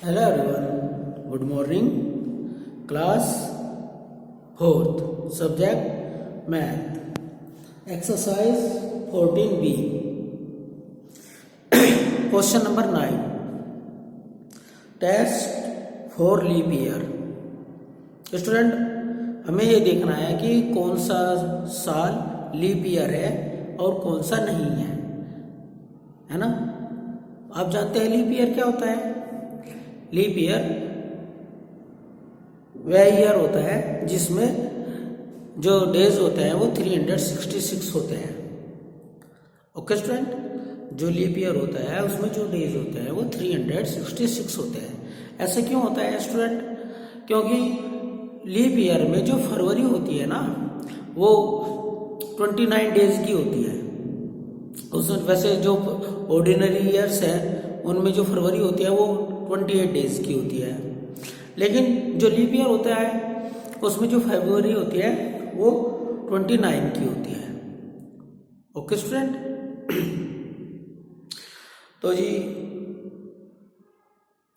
Hello everyone, good morning. Class 4th, subject math. Exercise 14B. Question number 9. Test for leap year. Student, हमें ये देखना है कि कौन सा साल लीप ईयर है और कौन सा नहीं है ना। आप जानते हैं लीप ईयर क्या होता है? लीप ईयर वह ईयर होता है जिसमें जो डेज होते हैं वो 366 होते हैं। ओके स्टूडेंट, जो लीप ईयर होता है उसमें जो डेज होते हैं वो 366 होते हैं। ऐसे क्यों होता है स्टूडेंट? क्योंकि लीप ईयर में जो फरवरी होती है ना वो 29 डेज की होती है। उसमें वैसे जो ऑर्डिनरी ईयर्स हैं उनमें जो फरवरी होती है वो 28 डेज की होती है, लेकिन जो लीप ईयर होता है उसमें जो फरवरी होती है वो 29 की होती है। ओके स्टूडेंट, तो जी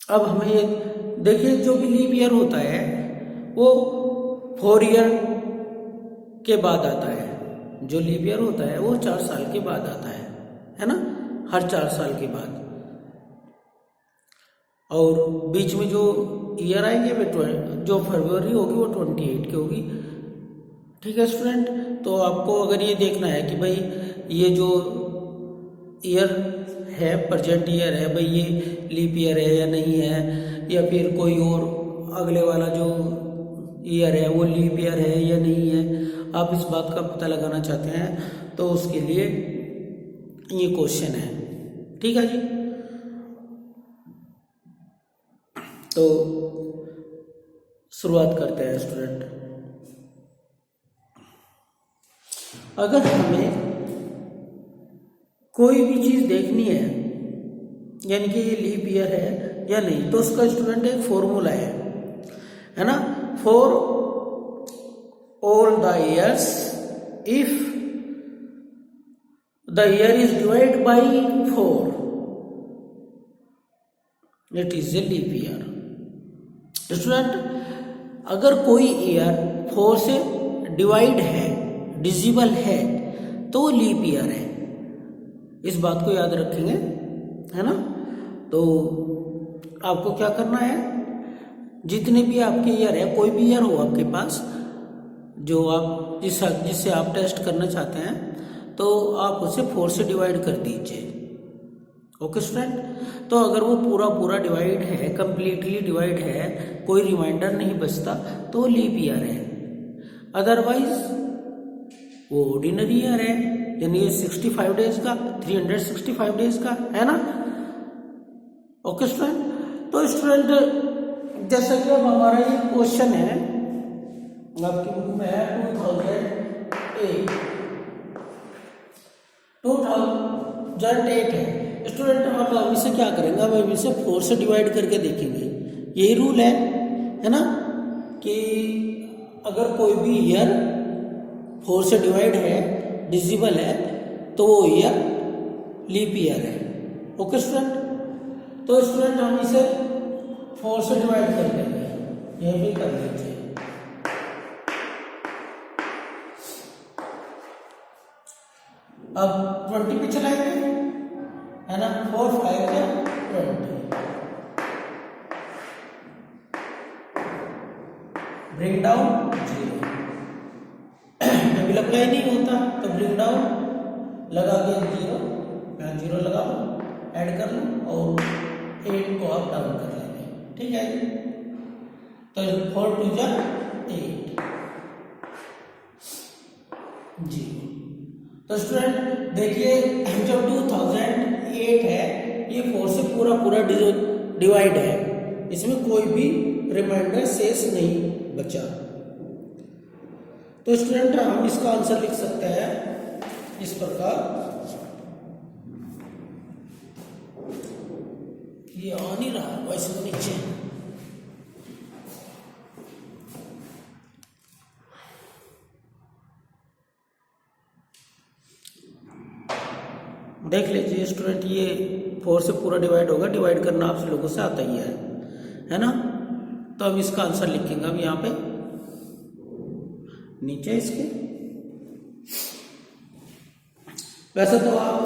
अब हमें ये देखिए, जो भी लीप ईयर होता है वो 4 ईयर के बाद आता है। जो लीप ईयर होता है वो 4 साल के बाद आता है ना, हर 4 साल के बाद। और बीच में जो ईयर आएंगे वे जो फरवरी होगी वो 28 की होगी। ठीक है स्टूडेंट, तो आपको अगर ये देखना है कि भाई ये जो ईयर है, प्रेजेंट ईयर है, भाई ये लीप ईयर है या नहीं है, या फिर कोई और अगले वाला जो ईयर है वो लीप ईयर है या नहीं है, आप इस बात का पता लगाना चाहते हैं तो उसके लिए ये क्वेश्चन है। ठीक है जी, तो शुरुआत करते हैं स्टूडेंट। अगर हमें कोई भी चीज देखनी है, यानी कि ये लीप ईयर है या नहीं, तो उसका स्टूडेंट एक फॉर्मूला है ना। For all the years if the year is divide by 4 it is a leap year. Student, अगर कोई ईयर 4 से डिवाइड है, डिजिबल है, तो लीप ईयर है। इस बात को याद रखेंगे, है ना। तो आपको क्या करना है, जितने भी आपके ईयर है, कोई भी ईयर हो आपके पास जो आप जिससे आप टेस्ट करना चाहते हैं, तो आप उसे 4 से डिवाइड कर दीजिए। ओके स्टूडेंट, तो अगर वो पूरा डिवाइड है, कंप्लीटली डिवाइड है, कोई रिमाइंडर नहीं बचता, तो वो लीप ईयर है। अदरवाइज वो ऑर्डिनरी ईयर है, यानी ये 65 डेज का, 365 डेज का, है ना। ओके स्टूडेंट, तो स्टूडेंट जैसा कि अब हमारा ये क्वेश्चन है आपकी बुक में है 2008 है स्टूडेंट। अब हम इसे क्या करेंगे, अब हम इसे 4 से डिवाइड करके देखेंगे। यही रूल है ना, कि अगर कोई भी ईयर 4 से डिवाइड है, डिजिबल है, तो वो ईयर लीप ईयर है। ओके स्टूडेंट, तो स्टूडेंट हम इसे 4 से डिवाइड कर लेंगे, ये भी कर लीजिए। अब 20 पे चलाएंगे, है ना। 4 5 या 20, ब्रिंग डाउन 0। जब अप्लाई नहीं होता तो ब्रिंग डाउन लगा के 0, मैं 0 लगाऊं, ऐड कर लूं और 8 को आप डाउन कर लेंगे। ठीक है, तो 4 2 जा 8 जी। तो स्टूडेंट देखिए, जब 2008 है, ये 4 से पूरा डिवाइड है, इसमें कोई भी रिमाइंडर शेष नहीं बचा। तो स्टूडेंट हम इसका आंसर लिख सकते हैं इस प्रकार, ये आ नहीं रहा वैसे तो नीचे, देख लीजिए स्टूडेंट, ये 4 से पूरा डिवाइड होगा, डिवाइड करना आप लोगों से आता ही है। है ना। तो अब इसका आंसर लिखेंगे अब यहाँ पे नीचे इसके। वैसे तो आप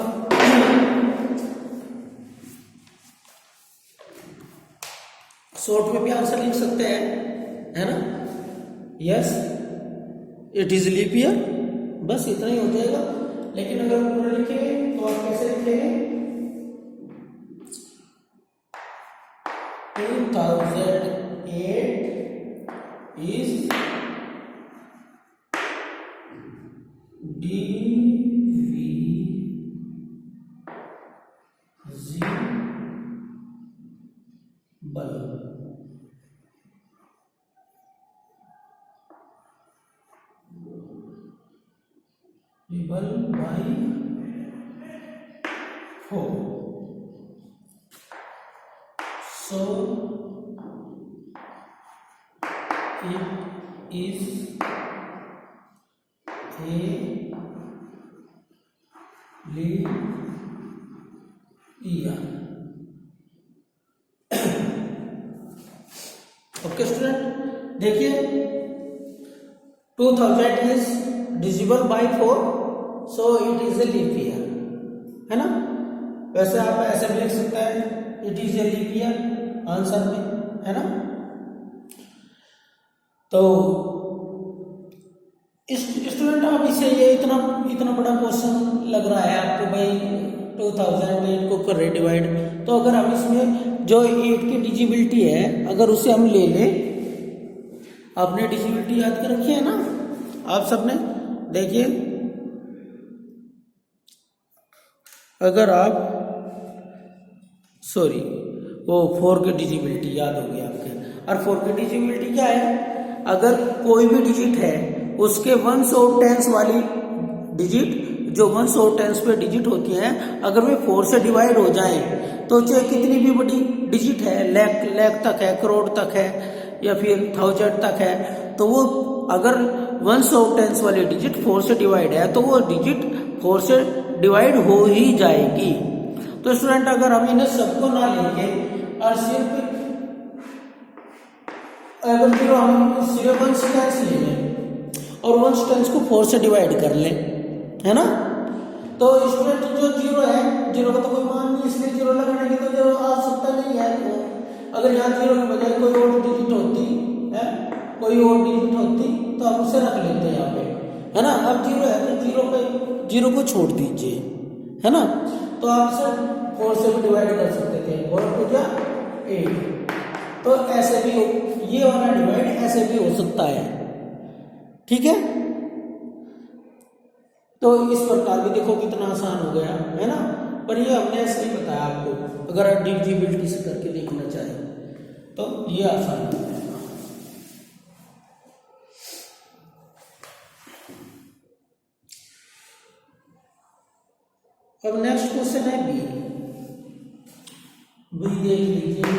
शॉर्ट में भी आंसर लिख सकते हैं, है ना। Yes it is leap year, बस इतना ही हो जाएगा। लेकिन अगर पूरा लिखेंगे तो आप कैसे लिखेंगे, 2008 is divisible by 4. So it is a leap year. Okay student, देखिए 2000 is divisible by 4, so it is a leap year, है ना। वैसे आप ऐसे भी लिख सकते हैं, it is a leap year answer में, है ना। तो स्टूडेंट आप इसे ये इतना बड़ा क्वेश्चन लग रहा है आपको भाई 2008 को कर डिवाइड, तो अगर हम इसमें जो 8 की डिजिबिलिटी है अगर उसे हम ले लें, आपने डिजिबिलिटी याद कर रखी है ना आप सबने, देखिए अगर आप सॉरी वो 4 की डिजिबिलिटी याद होगी आपके, और 4 की डिजिबिलिटी क्या है, अगर कोई भी डिजिट है उसके 1s और 10s वाली डिजिट जो 1s और 10s पे डिजिट होती हैं अगर वे 4 से डिवाइड हो जाएं तो चाहे कितनी भी बड़ी डिजिट है, लाख तक है, करोड़ तक है या फिर 1000 तक है, तो वो अगर 1s और 10s वाली डिजिट 4 से डिवाइड है तो वो डिजिट 4 से डिवाइड हो ही जाएगी। तो स्टूडेंट अगर हम इन्हें सबको ना लेके और सिर्फ अगर फिर हम सिर्फ 1s 10s ले लें और 1s 10s को 4 से डिवाइड कर लें, है ना, तो स्टूडेंट जो 0 है, 0 का तो कोई मान नहीं, इसलिए 0 लगाने की तो 0 आ सकता नहीं है। अगर यहाँ 0 के बजाय कोई और डिजिट होती है, कोई और डिजिट होती तो आप उसे रख लेते हैं यहाँ पे, है ना। अब 0 है तो 0 को छोड़ दीजिए, है ना। तो आप इसे 4 से भी डिवाइड कर सकते थे, 4 को क्या 8, तो ऐसे भी ये वाला डिवाइड ऐसे भी हो सकता है, ठीक है। तो इस प्रकार भी देखो कितना आसान हो गया, है ना। पर ये हमने ऐसे ही बताया आपको, अगर आप डिविजिबिलिटी से करके देखना चाहें तो ये आसान हो जाएगा। अब नेक्स्ट क्वेश्चन है बी देख लीजिए,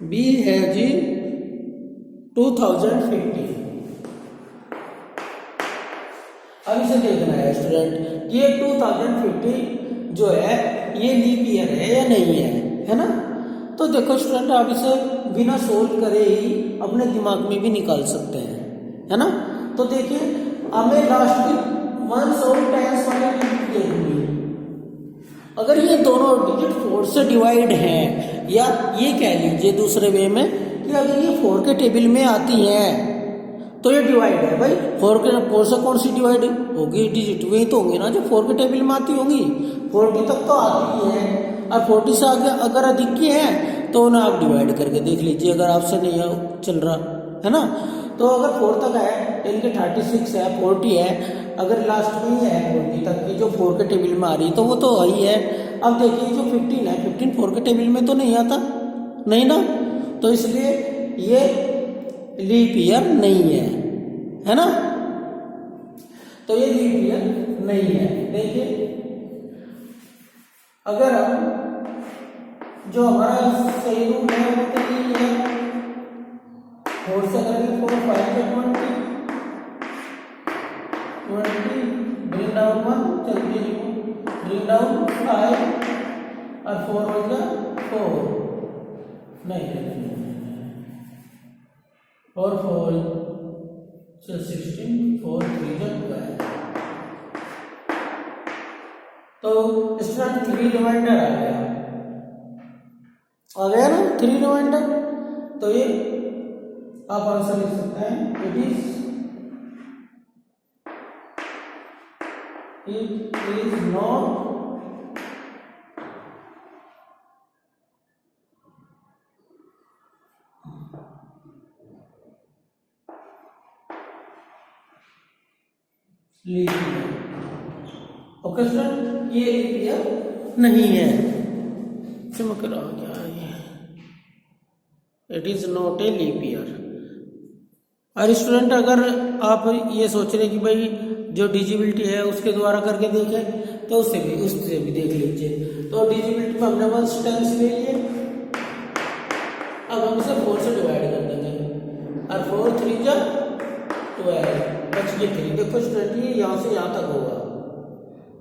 बी है जी 2050। अब इसे देखना है स्टूडेंट, ये 2050 जो है ये लीप ईयर है या नहीं है ना। तो देखो स्टूडेंट आप इसे बिना सोल्व करे ही अपने दिमाग में भी निकाल सकते हैं, है ना। तो देखिए हमें लास्ट की 1s और 10s वाली डिजिट देखनी है, अगर ये दोनों डिजिट 4 से डिवाइड हैं, या ये कह लीजिए दूसरे वे में कि अगर ये 4 के टेबल में आती हैं तो ये डिवाइड है भाई। 4 से कौन सी डिवाइड होगी डिजिट, वही तो होंगी ना जो 4 के टेबल में आती होंगी, 40 तक तो आती ही है, और 40 से आगे अगर अधिक की है तो उन्हें आप डिवाइड करके देख लीजिए, अगर आपसे नहीं चल रहा है ना। तो अगर 4 तक है इनके 36 है, 40 है, अगर लास्ट में ही है 40 तक की जो 4 के टेबल में आ रही तो वो तो वही है। अब देखिए जो 15 है, 15 4 के टेबल में तो नहीं आता, नहीं ना, तो इसलिए ये लीप ईयर नहीं है ना। तो ये लीप ईयर नहीं है। देखिए अगर हम जो हमारा सही रूप है वो तो ये है, 4 से करेंगे 4 5 से 20 ब्रिंग डाउन 1 चलिए ब्रिंग डाउन 5 और 4 हो गया 4 नहीं, 4 4 16, 4 3 12। तो स्टूडेंट 3 रिमाइंडर आ गया ना, 3 रिमाइंडर। तो ये आप आंसर लिख सकते हैं, it is not leap year. Okay student, ये लीप ईयर नहीं है। चमक रहा क्या ये, it is not a leap year. और स्टूडेंट अगर आप ये सोच रहे कि भाई जो डिजिबिलिटी है उसके द्वारा करके देखें, तो उससे भी देख लीजिए। तो डिजिबिलिटी में हमने 1 टेंस ले लिए, अब हम इसे 4 से डिवाइड कर देंगे, और 4 3 जा 12, बच गए 3। देखो स्टूडेंट, ये यहाँ से यहाँ तक होगा,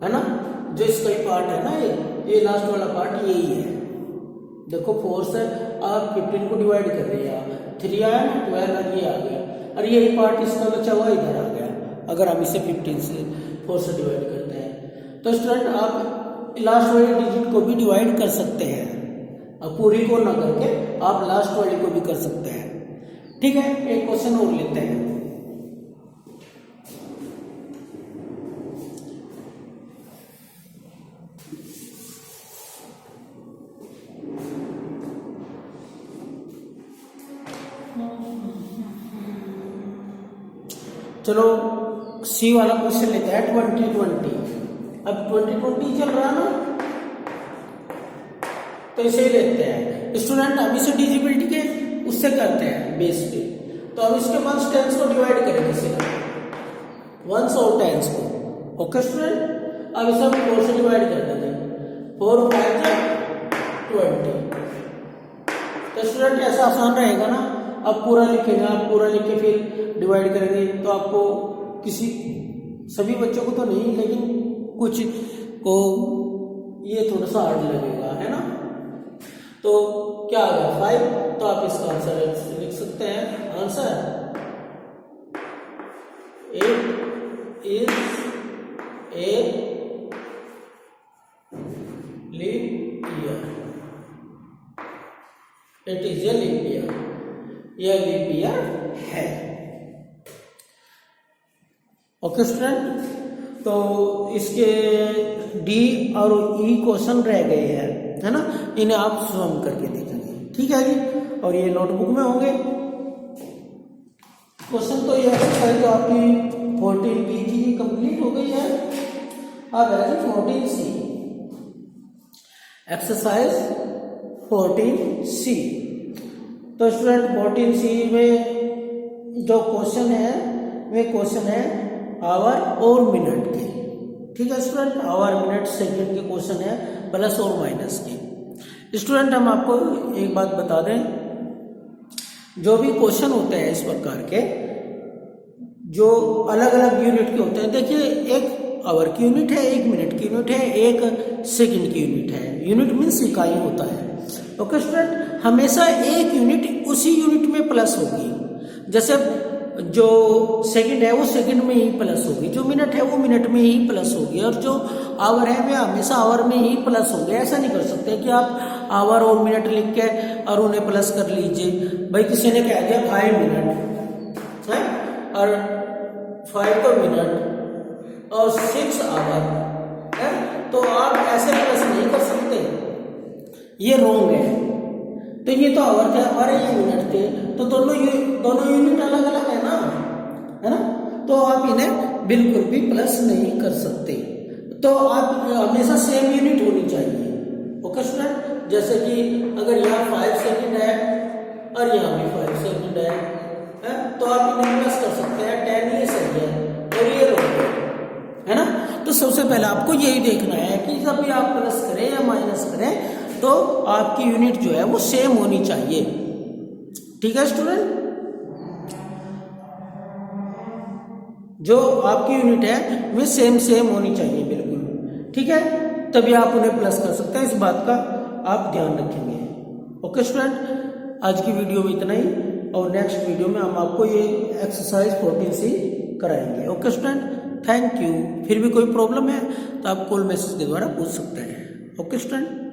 है ना। जो इसका ही पार्ट है ना, ये लास्ट वाला पार्ट यही है। देखो 4 से आप 15 को डिवाइड कर रहे हैं, 3 आया ना, 12 और ये आ गया, और यही पार्ट इसका बचा हुआ इधर आ गया। अगर हम इसे 15 से 4 से डिवाइड करते हैं, तो स्टूडेंट आप लास्ट वाले डिजिट को भी डिवाइड कर सकते हैं। अब पूरी को ना करके आप लास्ट वाले को भी कर सकते हैं। ठीक है, एक क्वेश्चन और लेते हैं। चलो सी वाला क्वेश्चन लेते हैं, 2020। अब 2020 चल रहा ना, तो इसे लेते हैं स्टूडेंट। हम इसे डिजिबिलिटी के उससे करते हैं बेस पे, तो हम इसके 1 टेंस को डिवाइड करेंगे सिर्फ 1 और 10 को। ओके स्टूडेंट, अब इसे हम 4 से डिवाइड कर देंगे, 4 5 20। तो स्टूडेंट ऐसा आसान रहेगा ना। अब पूरा लिखेंगे, आप पूरा लिख के फिर डिवाइड करेंगे, तो आपको सभी बच्चों को तो नहीं, लेकिन कुछ को ये थोड़ा सा हार्ड लगेगा, है ना। तो क्या आ गया 5, तो आप इसका आंसर लिख सकते हैं। Answer 8 is a leap year. It is a leap year, यह लीप ईयर है। ओके स्टूडेंट, तो इसके डी और ई क्वेश्चन रह गए हैं, है ना। इन्हें आप स्वयं करके देखेंगे, ठीक है जी। और ये नोटबुक में होंगे क्वेश्चन। तो ये एक्सरसाइज आपकी 14B की कंप्लीट हो गई है। अब है जी 14C, एक्सरसाइज 14C। तो स्टूडेंट 14C में जो क्वेश्चन है, वे क्वेश्चन है आवर और मिनट के। ठीक है स्टूडेंट, आवर मिनट सेकंड के क्वेश्चन है, प्लस और माइनस के। स्टूडेंट हम आपको एक बात बता दें, जो भी क्वेश्चन होते हैं इस प्रकार के, जो अलग अलग यूनिट के होते हैं। देखिए, एक आवर की यूनिट है, एक मिनट की यूनिट है, एक सेकंड की यूनिट है। यूनिट मीन्स इकाई होता है। ओके स्टूडेंट, हमेशा एक यूनिट उसी यूनिट में प्लस होगी। जैसे जो सेकंड है वो सेकंड में ही प्लस होगी, जो मिनट है वो मिनट में ही प्लस होगी, और जो आवर है वे हमेशा आवर में ही प्लस होंगे। ऐसा नहीं कर सकते कि आप आवर और मिनट लिख के और उन्हें प्लस कर लीजिए। भाई किसी ने कह दिया 5 मिनट है, और 5 तो मिनट और 6 आवर है, तो आप ऐसे प्लस नहीं कर सकते, ये रॉन्ग है। तो ये तो आवर थे हमारे, ये मिनट थे, तो दोनों यूनिट अलग अलग है ना। तो आप इन्हें बिल्कुल भी प्लस नहीं कर सकते। तो आप हमेशा सेम यूनिट होनी चाहिए। ओके स्टूडेंट, जैसे कि अगर यहाँ 5 सेकंड है और यहाँ भी 5 सेकंड है, तो आप इन्हें प्लस कर सकते हैं। 10 ये सही है और ये रॉन्ग है ना। तो सबसे पहले आपको यही देखना है कि जब भी आप प्लस करें या माइनस करें, तो आपकी यूनिट जो है वो सेम होनी चाहिए। ठीक है स्टूडेंट, जो आपकी यूनिट है वे सेम होनी चाहिए बिल्कुल। ठीक है, तभी आप उन्हें प्लस कर सकते हैं। इस बात का आप ध्यान रखेंगे। ओके स्टूडेंट, आज की वीडियो में इतना ही, और नेक्स्ट वीडियो में हम आपको ये एक्सरसाइज 14C कराएंगे। Okay student, thank you. फिर भी कोई प्रॉब्लम है तो आप कॉल मैसेज के द्वारा पूछ सकते हैं। Okay student.